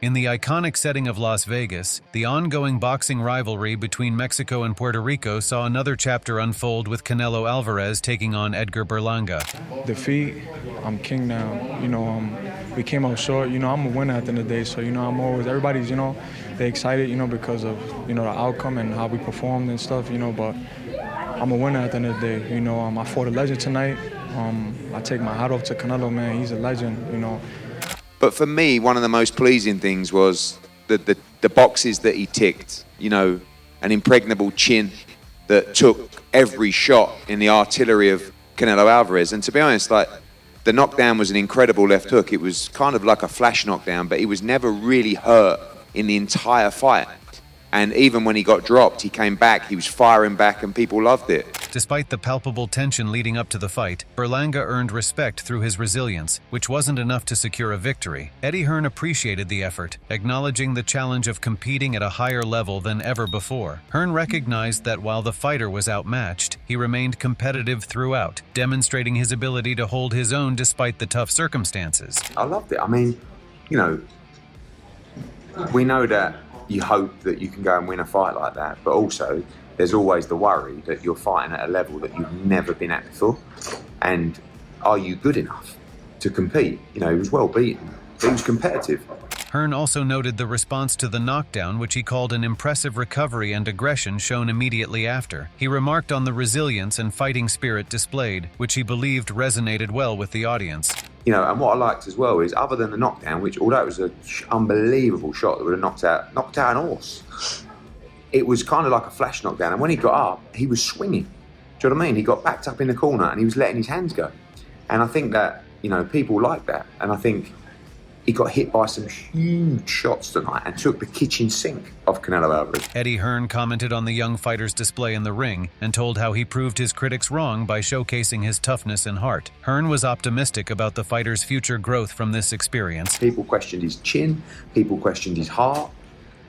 In the iconic setting of Las Vegas, the ongoing boxing rivalry between Mexico and Puerto Rico saw another chapter unfold with Canelo Alvarez taking on Edgar Berlanga. Defeat, I'm king now. We came out short. I'm a winner at the end of the day. So, I'm always, everybody's, they excited, because of, the outcome and how we performed and stuff, but I'm a winner at the end of the day. I fought a legend tonight. I take my hat off to Canelo, man. He's a legend, But for me, one of the most pleasing things was the boxes that he ticked. An impregnable chin that took every shot in the artillery of Canelo Alvarez. And to be honest, the knockdown was an incredible left hook. It was kind of like a flash knockdown, but he was never really hurt in the entire fight. And even when he got dropped, he came back, he was firing back, and people loved it. Despite the palpable tension leading up to the fight, Berlanga earned respect through his resilience, which wasn't enough to secure a victory. Eddie Hearn appreciated the effort, acknowledging the challenge of competing at a higher level than ever before. Hearn recognized that while the fighter was outmatched, he remained competitive throughout, demonstrating his ability to hold his own despite the tough circumstances. I loved it. I mean, we know that you hope that you can go and win a fight like that, but also there's always the worry that you're fighting at a level that you've never been at before. And are you good enough to compete? He was well beaten, but he was competitive. Hearn also noted the response to the knockdown, which he called an impressive recovery and aggression shown immediately after. He remarked on the resilience and fighting spirit displayed, which he believed resonated well with the audience. And what I liked as well is, other than the knockdown, which although it was an unbelievable shot that would have knocked out an horse, it was kind of like a flash knockdown. And when he got up, he was swinging. Do you know what I mean? He got backed up in the corner and he was letting his hands go. And I think that, people like that. And I think he got hit by some huge shots tonight and took the kitchen sink of Canelo Alvarez. Eddie Hearn commented on the young fighter's display in the ring and told how he proved his critics wrong by showcasing his toughness and heart. Hearn was optimistic about the fighter's future growth from this experience. People questioned his chin, people questioned his heart,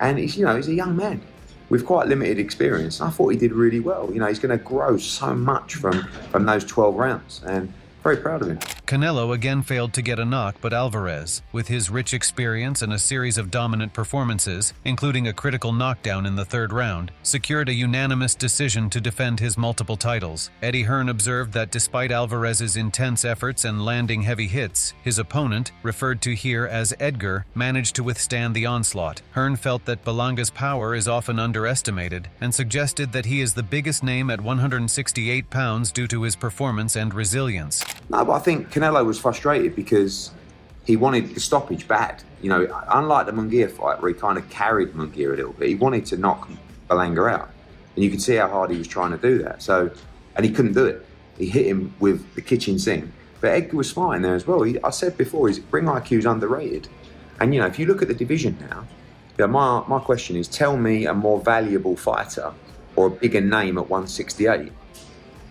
and he's a young man with quite limited experience. I thought he did really well. He's going to grow so much from those 12 rounds, and very proud of him. Canelo again failed to get a knock, but Alvarez, with his rich experience and a series of dominant performances, including a critical knockdown in the third round, secured a unanimous decision to defend his multiple titles. Eddie Hearn observed that despite Alvarez's intense efforts and landing heavy hits, his opponent, referred to here as Edgar, managed to withstand the onslaught. Hearn felt that Berlanga's power is often underestimated and suggested that he is the biggest name at 168 pounds due to his performance and resilience. No, but I think Canelo was frustrated because he wanted the stoppage bad. Unlike the Munguia fight where he kind of carried Munguia a little bit, he wanted to knock Berlanga out. And you could see how hard he was trying to do that. And he couldn't do it. He hit him with the kitchen sink. But Edgar was smart in there as well. I said before, his ring IQ is underrated. And, if you look at the division now, my question is, tell me a more valuable fighter or a bigger name at 168.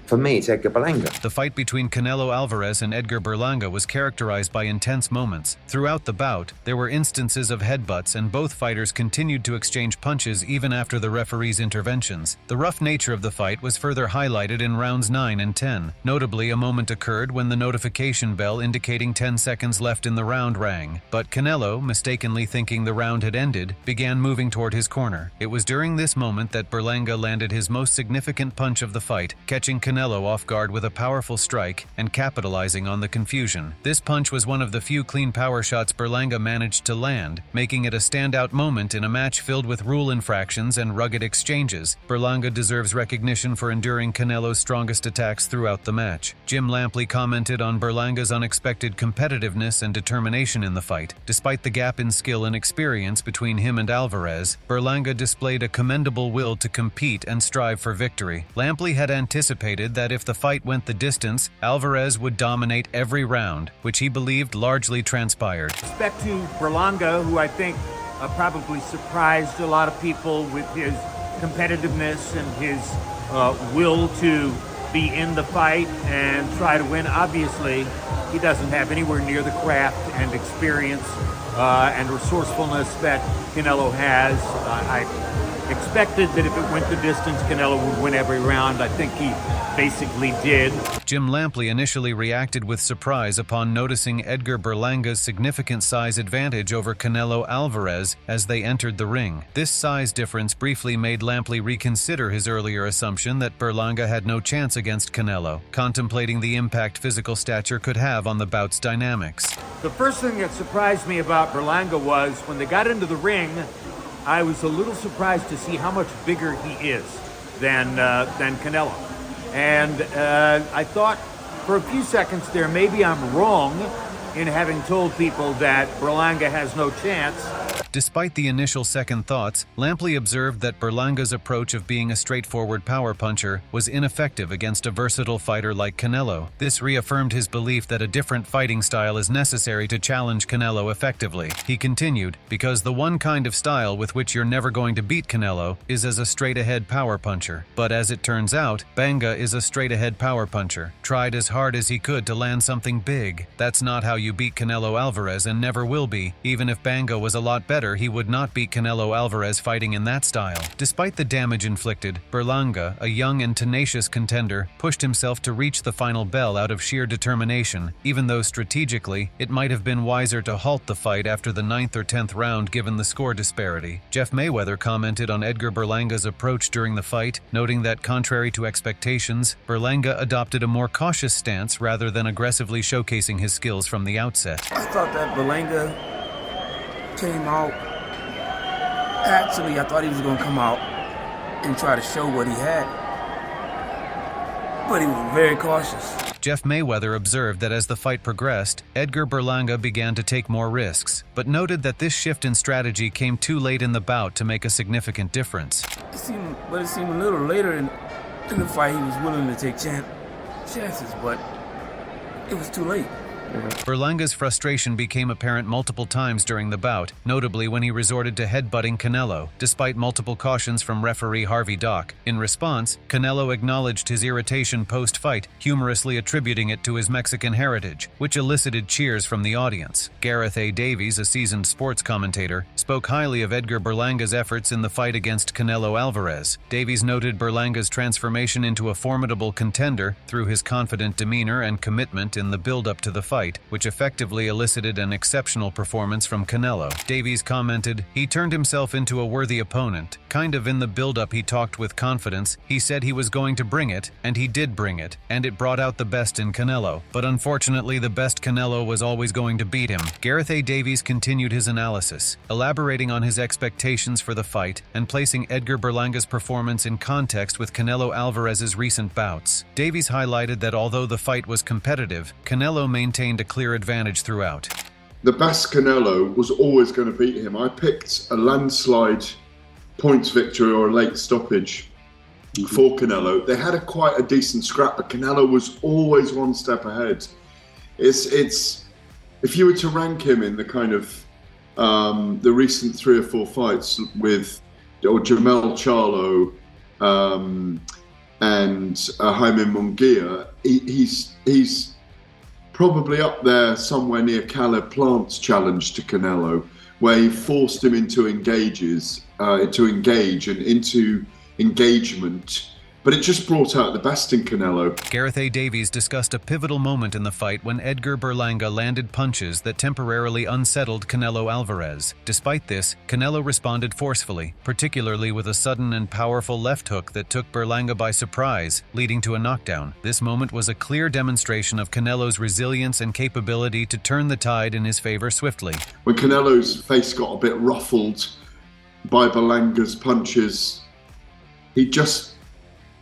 For me, it's Edgar Berlanga. The fight between Canelo Alvarez and Edgar Berlanga was characterized by intense moments. Throughout the bout, there were instances of headbutts, and both fighters continued to exchange punches even after the referee's interventions. The rough nature of the fight was further highlighted in rounds 9 and 10. Notably, a moment occurred when the notification bell indicating 10 seconds left in the round rang. But Canelo, mistakenly thinking the round had ended, began moving toward his corner. It was during this moment that Berlanga landed his most significant punch of the fight, catching Canelo off guard with a powerful strike and capitalizing on the confusion. This punch was one of the few clean power shots Berlanga managed to land, making it a standout moment in a match filled with rule infractions and rugged exchanges. Berlanga deserves recognition for enduring Canelo's strongest attacks throughout the match. Jim Lampley commented on Berlanga's unexpected competitiveness and determination in the fight. Despite the gap in skill and experience between him and Alvarez, Berlanga displayed a commendable will to compete and strive for victory. Lampley had anticipated that if the fight went the distance, Alvarez would dominate every round, which he believed largely transpired. Respect to Berlanga, who I think probably surprised a lot of people with his competitiveness and his will to be in the fight and try to win. Obviously, he doesn't have anywhere near the craft and experience and resourcefulness that Canelo has. I expected that if it went the distance, Canelo would win every round. I think he basically did. Jim Lampley initially reacted with surprise upon noticing Edgar Berlanga's significant size advantage over Canelo Alvarez as they entered the ring. This size difference briefly made Lampley reconsider his earlier assumption that Berlanga had no chance against Canelo, contemplating the impact physical stature could have on the bout's dynamics. The first thing that surprised me about Berlanga was when they got into the ring, I was a little surprised to see how much bigger he is than Canelo. And I thought for a few seconds there, maybe I'm wrong in having told people that Berlanga has no chance. Despite the initial second thoughts, Lampley observed that Berlanga's approach of being a straightforward power puncher was ineffective against a versatile fighter like Canelo. This reaffirmed his belief that a different fighting style is necessary to challenge Canelo effectively. He continued, because the one kind of style with which you're never going to beat Canelo is as a straight-ahead power puncher. But as it turns out, Berlanga is a straight-ahead power puncher, tried as hard as he could to land something big. That's not how you beat Canelo Alvarez and never will be. Even if Berlanga was a lot better, he would not beat Canelo Alvarez fighting in that style. Despite the damage inflicted, Berlanga, a young and tenacious contender, pushed himself to reach the final bell out of sheer determination, even though strategically, it might have been wiser to halt the fight after the 9th or 10th round given the score disparity. Jeff Mayweather commented on Edgar Berlanga's approach during the fight, noting that contrary to expectations, Berlanga adopted a more cautious stance rather than aggressively showcasing his skills from the outset. I thought that Berlanga came out. Actually, I thought he was going to come out and try to show what he had, but he was very cautious. Jeff Mayweather observed that as the fight progressed, Edgar Berlanga began to take more risks, but noted that this shift in strategy came too late in the bout to make a significant difference. It seemed a little later in the fight he was willing to take chances, but it was too late. Berlanga's frustration became apparent multiple times during the bout, notably when he resorted to headbutting Canelo, despite multiple cautions from referee Harvey Dock. In response, Canelo acknowledged his irritation post-fight, humorously attributing it to his Mexican heritage, which elicited cheers from the audience. Gareth Davies, a seasoned sports commentator, spoke highly of Edgar Berlanga's efforts in the fight against Canelo Alvarez. Davies noted Berlanga's transformation into a formidable contender through his confident demeanor and commitment in the build-up to the fight, which effectively elicited an exceptional performance from Canelo. Davies commented, "He turned himself into a worthy opponent. Kind of in the build-up he talked with confidence, he said he was going to bring it, and he did bring it, and it brought out the best in Canelo. But unfortunately, the best Canelo was always going to beat him." Gareth Davies continued his analysis, elaborating on his expectations for the fight and placing Edgar Berlanga's performance in context with Canelo Alvarez's recent bouts. Davies highlighted that although the fight was competitive, Canelo maintained a clear advantage throughout. The best Canelo was always going to beat him. I picked a landslide points victory or a late stoppage for Canelo. They had quite a decent scrap, but Canelo was always one step ahead. It's if you were to rank him in the kind of the recent 3 or 4 fights with Jamel Charlo and Jaime Munguia, he's probably up there somewhere near Caleb Plant's challenge to Canelo, where he forced him into engage and into engagement. But it just brought out the best in Canelo. Gareth Davies discussed a pivotal moment in the fight when Edgar Berlanga landed punches that temporarily unsettled Canelo Alvarez. Despite this, Canelo responded forcefully, particularly with a sudden and powerful left hook that took Berlanga by surprise, leading to a knockdown. This moment was a clear demonstration of Canelo's resilience and capability to turn the tide in his favor swiftly. When Canelo's face got a bit ruffled by Berlanga's punches, he just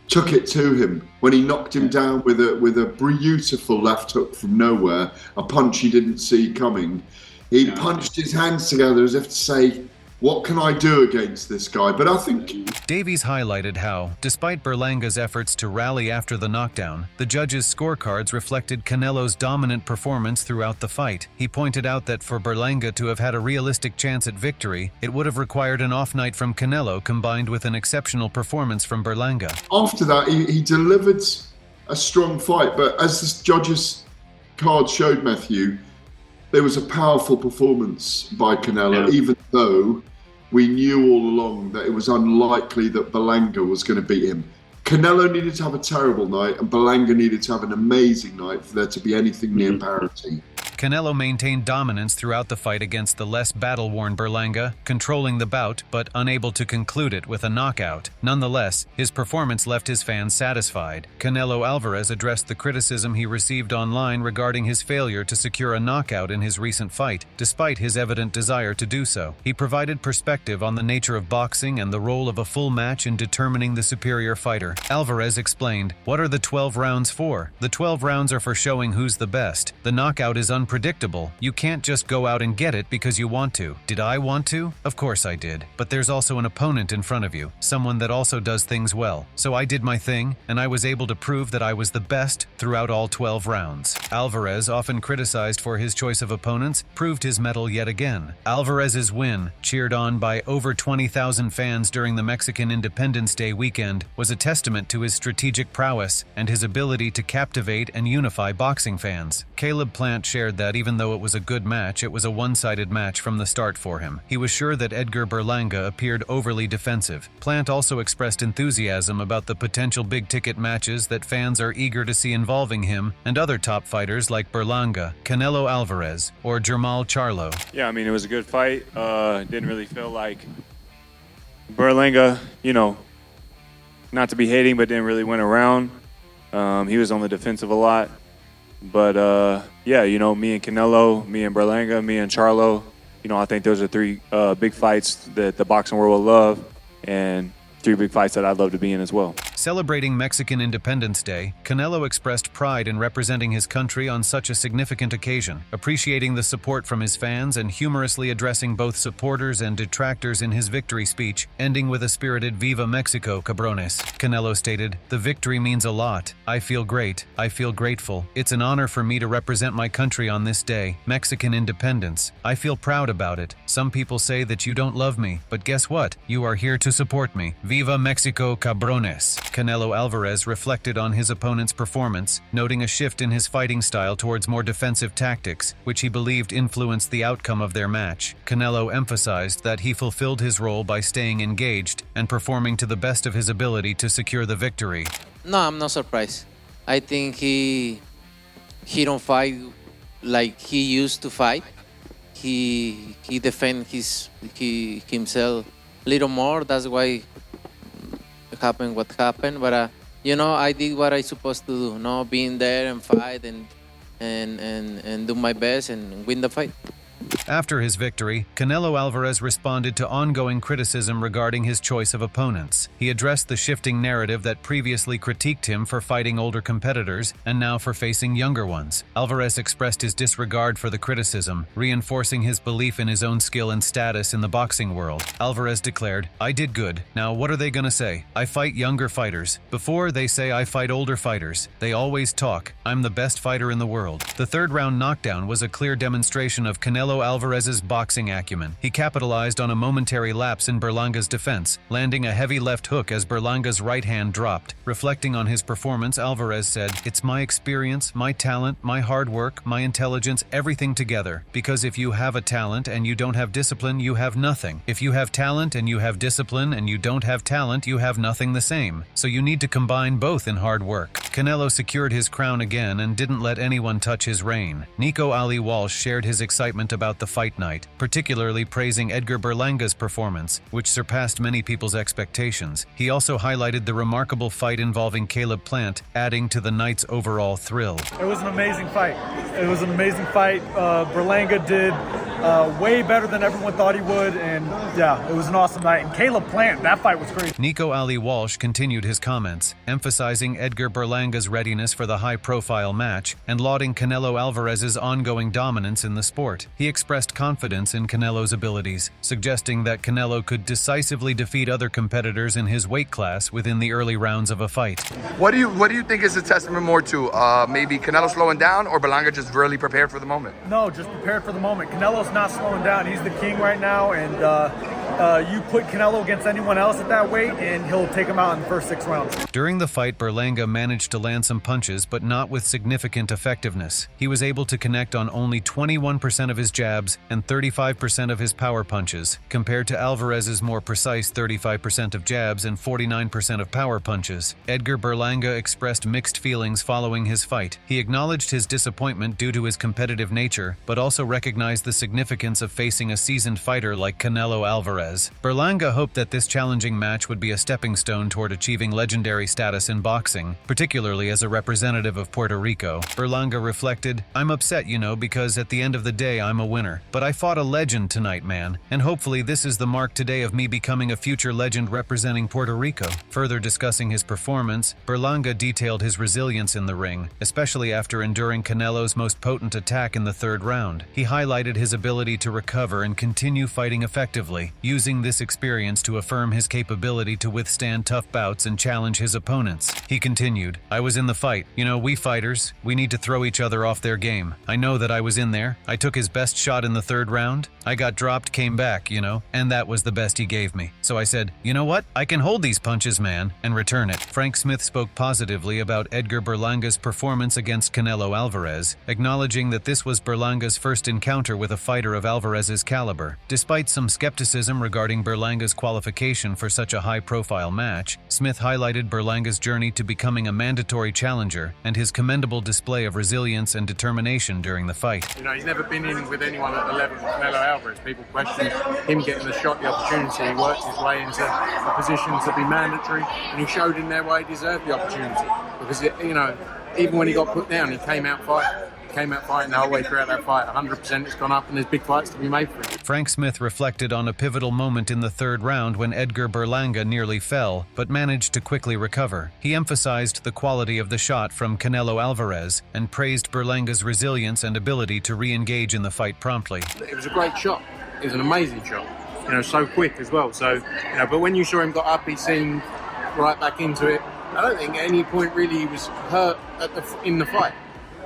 took it to him when he knocked him down with a beautiful left hook from nowhere, a punch he didn't see coming. He punched his hands together as if to say, what can I do against this guy? But I think Davies highlighted how, despite Berlanga's efforts to rally after the knockdown, the judges' scorecards reflected Canelo's dominant performance throughout the fight. He pointed out that for Berlanga to have had a realistic chance at victory, it would have required an off night from Canelo combined with an exceptional performance from Berlanga. After that, he delivered a strong fight, but as the judges' card showed, Matthew, there was a powerful performance by Canelo, even though we knew all along that it was unlikely that Berlanga was going to beat him. Canelo needed to have a terrible night, and Berlanga needed to have an amazing night for there to be anything near parity. Canelo maintained dominance throughout the fight against the less battle-worn Berlanga, controlling the bout but unable to conclude it with a knockout. Nonetheless, his performance left his fans satisfied. Canelo Alvarez addressed the criticism he received online regarding his failure to secure a knockout in his recent fight, despite his evident desire to do so. He provided perspective on the nature of boxing and the role of a full match in determining the superior fighter. Alvarez explained, "What are the 12 rounds for? The 12 rounds are for showing who's the best. The knockout is unpredictable. You can't just go out and get it because you want to. Did I want to? Of course I did. But there's also an opponent in front of you, someone that also does things well. So I did my thing, and I was able to prove that I was the best throughout all 12 rounds." Alvarez, often criticized for his choice of opponents, proved his mettle yet again. Alvarez's win, cheered on by over 20,000 fans during the Mexican Independence Day weekend, was a testament to his strategic prowess and his ability to captivate and unify boxing fans. Caleb Plant shared that even though it was a good match, it was a one-sided match from the start for him. He was sure that Edgar Berlanga appeared overly defensive. Plant also expressed enthusiasm about the potential big-ticket matches that fans are eager to see involving him and other top fighters like Berlanga, Canelo Alvarez, or Jermall Charlo. Yeah, I mean, it was a good fight. Didn't really feel like Berlanga, not to be hating, but didn't really win around. He was on the defensive a lot. But, yeah, me and Canelo, me and Berlanga, me and Charlo, I think those are three big fights that the boxing world will love, and three big fights that I'd love to be in as well. Celebrating Mexican Independence Day, Canelo expressed pride in representing his country on such a significant occasion, appreciating the support from his fans and humorously addressing both supporters and detractors in his victory speech, ending with a spirited "Viva Mexico, cabrones." Canelo stated, "The victory means a lot. I feel great. I feel grateful. It's an honor for me to represent my country on this day, Mexican independence. I feel proud about it. Some people say that you don't love me, but guess what? You are here to support me. Viva Mexico, cabrones." Canelo Alvarez reflected on his opponent's performance, noting a shift in his fighting style towards more defensive tactics, which he believed influenced the outcome of their match. Canelo emphasized that he fulfilled his role by staying engaged and performing to the best of his ability to secure the victory. No, I'm not surprised. I think he don't fight like he used to fight. He defend himself a little more. That's why happened what happened. But I did what I supposed to do. Being there and fight and do my best and win the fight. After his victory, Canelo Alvarez responded to ongoing criticism regarding his choice of opponents. He addressed the shifting narrative that previously critiqued him for fighting older competitors and now for facing younger ones. Alvarez expressed his disregard for the criticism, reinforcing his belief in his own skill and status in the boxing world. Alvarez declared, "I did good. Now what are they gonna say? I fight younger fighters. Before, they say I fight older fighters. They always talk. I'm the best fighter in the world." The third-round knockdown was a clear demonstration of Canelo Alvarez's boxing acumen. He capitalized on a momentary lapse in Berlanga's defense, landing a heavy left hook as Berlanga's right hand dropped. Reflecting on his performance, Alvarez said, "It's my experience, my talent, my hard work, my intelligence, everything together. Because if you have a talent and you don't have discipline, you have nothing. If you have talent and you have discipline and you don't have talent, you have nothing the same. So you need to combine both in hard work." Canelo secured his crown again and didn't let anyone touch his reign. Nico Ali Walsh shared his excitement about the fight night, particularly praising Edgar Berlanga's performance, which surpassed many people's expectations. He also highlighted the remarkable fight involving Caleb Plant, adding to the night's overall thrill. It was an amazing fight. Berlanga did way better than everyone thought he would, and yeah, it was an awesome night. And Caleb Plant, that fight was crazy. Nico Ali Walsh continued his comments, emphasizing Edgar Berlanga's readiness for the high-profile match and lauding Canelo Alvarez's ongoing dominance in the sport. He expressed confidence in Canelo's abilities, suggesting that Canelo could decisively defeat other competitors in his weight class within the early rounds of a fight. What do you think is a testament more to? Maybe Canelo slowing down, or Berlanga just really prepared for the moment? No, just prepared for the moment. Canelo's not slowing down. He's the king right now, and you put Canelo against anyone else at that weight, and he'll take him out in the first 6 rounds. During the fight, Berlanga managed to land some punches, but not with significant effectiveness. He was able to connect on only 21% of his jabs and 35% of his power punches, compared to Alvarez's more precise 35% of jabs and 49% of power punches. Edgar Berlanga expressed mixed feelings following his fight. He acknowledged his disappointment due to his competitive nature, but also recognized the significance of facing a seasoned fighter like Canelo Alvarez. Berlanga hoped that this challenging match would be a stepping stone toward achieving legendary status in boxing, particularly as a representative of Puerto Rico. Berlanga reflected, "I'm upset, because at the end of the day I'm a winner. But I fought a legend tonight, man, and hopefully this is the mark today of me becoming a future legend representing Puerto Rico." Further discussing his performance, Berlanga detailed his resilience in the ring, especially after enduring Canelo's most potent attack in the 3rd round. He highlighted his ability to recover and continue fighting effectively, using this experience to affirm his capability to withstand tough bouts and challenge his opponents. He continued, "I was in the fight. We fighters, we need to throw each other off their game. I know that I was in there. I took his best shot in the 3rd round. I got dropped, came back, and that was the best he gave me. So I said, you know what? I can hold these punches, man, and return it." Frank Smith spoke positively about Edgar Berlanga's performance against Canelo Alvarez, acknowledging that this was Berlanga's first encounter with a fighter of Alvarez's caliber. Despite some skepticism regarding Berlanga's qualification for such a high-profile match, Smith highlighted Berlanga's journey to becoming a mandatory challenger and his commendable display of resilience and determination during the fight. He's never been in with anyone at the level of Canelo Alvarez. People question him getting the shot, the opportunity. He worked his way into a position to be mandatory, and he showed in there why he deserved the opportunity. Because, even when he got put down, he came out fighting. The whole way throughout that fight. 100% it's gone up, and there's big fights to be made for him. Frank Smith reflected on a pivotal moment in the 3rd round when Edgar Berlanga nearly fell, but managed to quickly recover. He emphasized the quality of the shot from Canelo Alvarez and praised Berlanga's resilience and ability to re-engage in the fight promptly. It was a great shot. It was an amazing shot. So quick as well. So, but when you saw him got up, he seemed right back into it. I don't think at any point really he was hurt in the fight.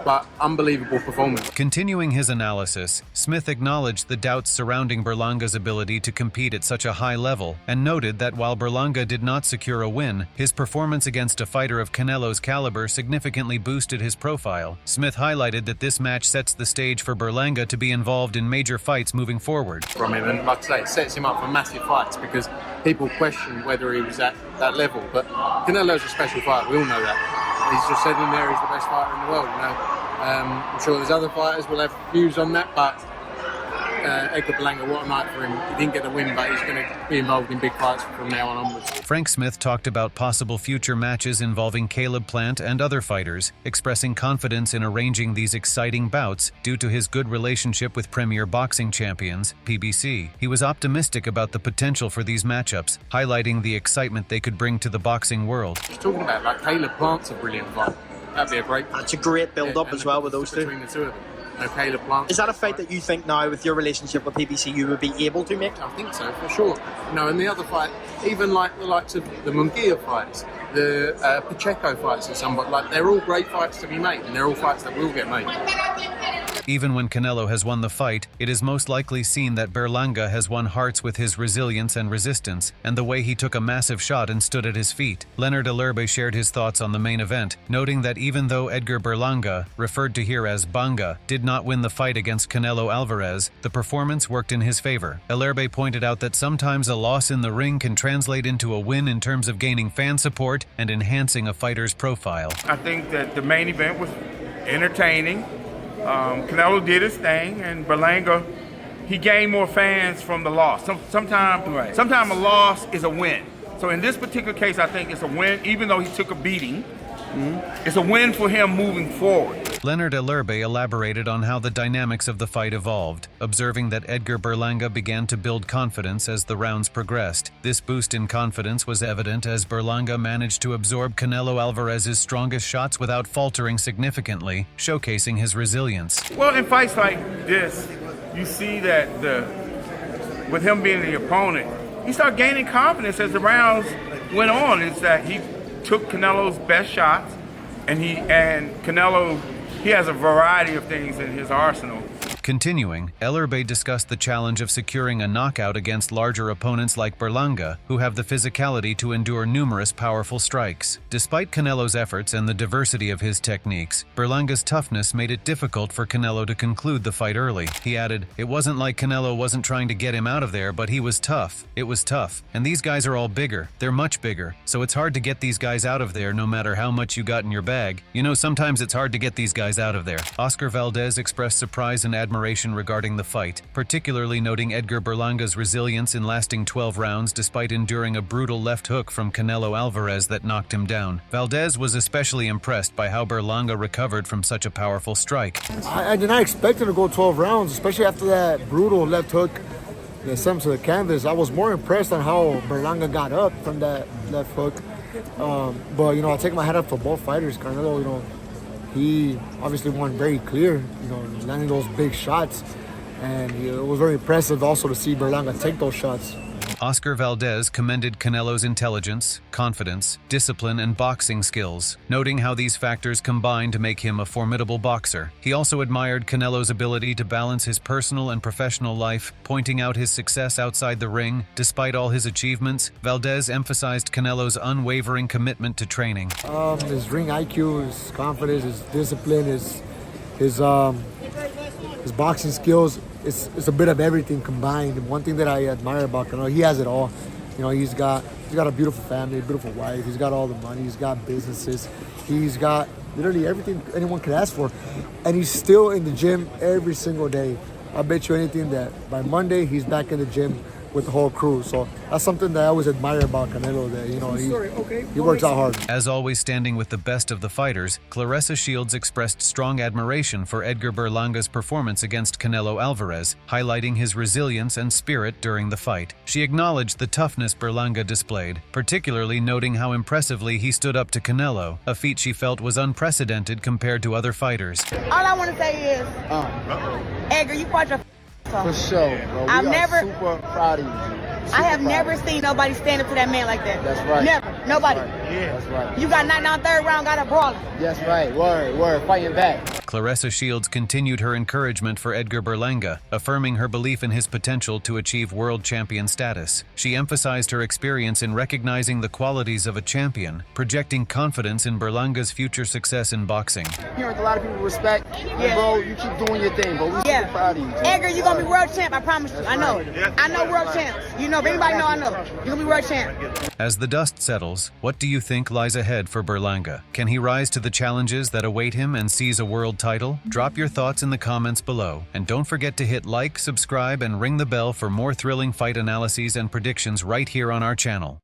But unbelievable performance. Continuing his analysis, Smith acknowledged the doubts surrounding Berlanga's ability to compete at such a high level and noted that while Berlanga did not secure a win, his performance against a fighter of Canelo's caliber significantly boosted his profile. Smith highlighted that this match sets the stage for Berlanga to be involved in major fights moving forward. From him, and like I say, it sets him up for massive fights because people question whether he was at that level. But Canelo's a special fighter, we all know that. He's just said in there he's the best fighter in the world, I'm sure there's other fighters will have views on that, but Edgar Berlanga, what a night for him. He didn't get the win, but he's going to be involved in big fights from now on onwards. Frank Smith talked about possible future matches involving Caleb Plant and other fighters, expressing confidence in arranging these exciting bouts due to his good relationship with Premier Boxing Champions, PBC. He was optimistic about the potential for these matchups, highlighting the excitement they could bring to the boxing world. He's talking about, Caleb Plant's a brilliant fight. That'd be a great fight. It's a great build-up as well with those two. Between the two of them. Caleb Plant. Is that a fight that you think now, with your relationship with PBC, you would be able to make? I think so, for sure. And the other fight, even like the likes of the Munguia fights, the Pacheco fights and somewhat, they're all great fights to be made, and they're all fights that will get made. Even when Canelo has won the fight, it is most likely seen that Berlanga has won hearts with his resilience and resistance, and the way he took a massive shot and stood at his feet. Leonard Alerbe shared his thoughts on the main event, noting that even though Edgar Berlanga, referred to here as Banga, did not win the fight against Canelo Alvarez, the performance worked in his favor. Alerbe pointed out that sometimes a loss in the ring can translate into a win in terms of gaining fan support and enhancing a fighter's profile. I think that the main event was entertaining. Canelo did his thing, and Berlanga, he gained more fans from the loss. Sometimes a loss is a win. So in this particular case, I think it's a win, even though he took a beating. It's a win for him moving forward. Leonard Alerbe elaborated on how the dynamics of the fight evolved, observing that Edgar Berlanga began to build confidence as the rounds progressed. This boost in confidence was evident as Berlanga managed to absorb Canelo Alvarez's strongest shots without faltering significantly, showcasing his resilience. Well, in fights like this, you see that with him being the opponent, he started gaining confidence as the rounds went on. Is that he took Canelo's best shots, and Canelo, he has a variety of things in his arsenal. Continuing, Ellerbe discussed the challenge of securing a knockout against larger opponents like Berlanga, who have the physicality to endure numerous powerful strikes. Despite Canelo's efforts and the diversity of his techniques, Berlanga's toughness made it difficult for Canelo to conclude the fight early. He added, "It wasn't like Canelo wasn't trying to get him out of there, but he was tough. It was tough. And these guys are all bigger. They're much bigger. So it's hard to get these guys out of there no matter how much you got in your bag. You know, sometimes it's hard to get these guys out of there." Oscar Valdez expressed surprise and admiration regarding the fight, particularly noting Edgar Berlanga's resilience in lasting 12 rounds despite enduring a brutal left hook from Canelo Alvarez that knocked him down. Valdez was especially impressed by how Berlanga recovered from such a powerful strike. I did not expect him to go 12 rounds, especially after that brutal left hook that sent him to the canvas. I was more impressed on how Berlanga got up from that left hook. But, I take my hat up for both fighters. Canelo, he obviously won very clear, landing those big shots. And it was very impressive also to see Berlanga take those shots. Oscar Valdez commended Canelo's intelligence, confidence, discipline, and boxing skills, noting how these factors combine to make him a formidable boxer. He also admired Canelo's ability to balance his personal and professional life, pointing out his success outside the ring. Despite all his achievements, Valdez emphasized Canelo's unwavering commitment to training. His ring IQ, his confidence, his discipline, his boxing skills. It's a bit of everything combined. And one thing that I admire about Canelo, he has it all. He's got a beautiful family, a beautiful wife. He's got all the money. He's got businesses. He's got literally everything anyone could ask for, and he's still in the gym every single day. I bet you anything that by Monday he's back in the gym with the whole crew. So that's something that I always admire about Canelo, that he works out hard. As always, standing with the best of the fighters, Claressa Shields expressed strong admiration for Edgar Berlanga's performance against Canelo Alvarez, highlighting his resilience and spirit during the fight. She acknowledged the toughness Berlanga displayed, particularly noting how impressively he stood up to Canelo, a feat she felt was unprecedented compared to other fighters. All I want to say is, Edgar, you fought your for sure, bro. I've never super proud of you. I have never seen nobody stand up to that man like that. That's right. Never. Nobody. That's right. You got knocked down third round, got a brawler. That's right. Word. Fighting back. Claressa Shields continued her encouragement for Edgar Berlanga, affirming her belief in his potential to achieve world champion status. She emphasized her experience in recognizing the qualities of a champion, projecting confidence in Berlanga's future success in boxing. Here with a lot of people respect. Yeah. Bro, you keep doing your thing, bro. We're super proud of you. Edgar, you're going to be world champ, I promise you. I know. I know world champs. If anybody know, I know. You're going to be world champ. As the dust settles, what do you think lies ahead for Berlanga? Can he rise to the challenges that await him and seize a world title? Drop your thoughts in the comments below. And don't forget to hit like, subscribe, and ring the bell for more thrilling fight analyses and predictions right here on our channel.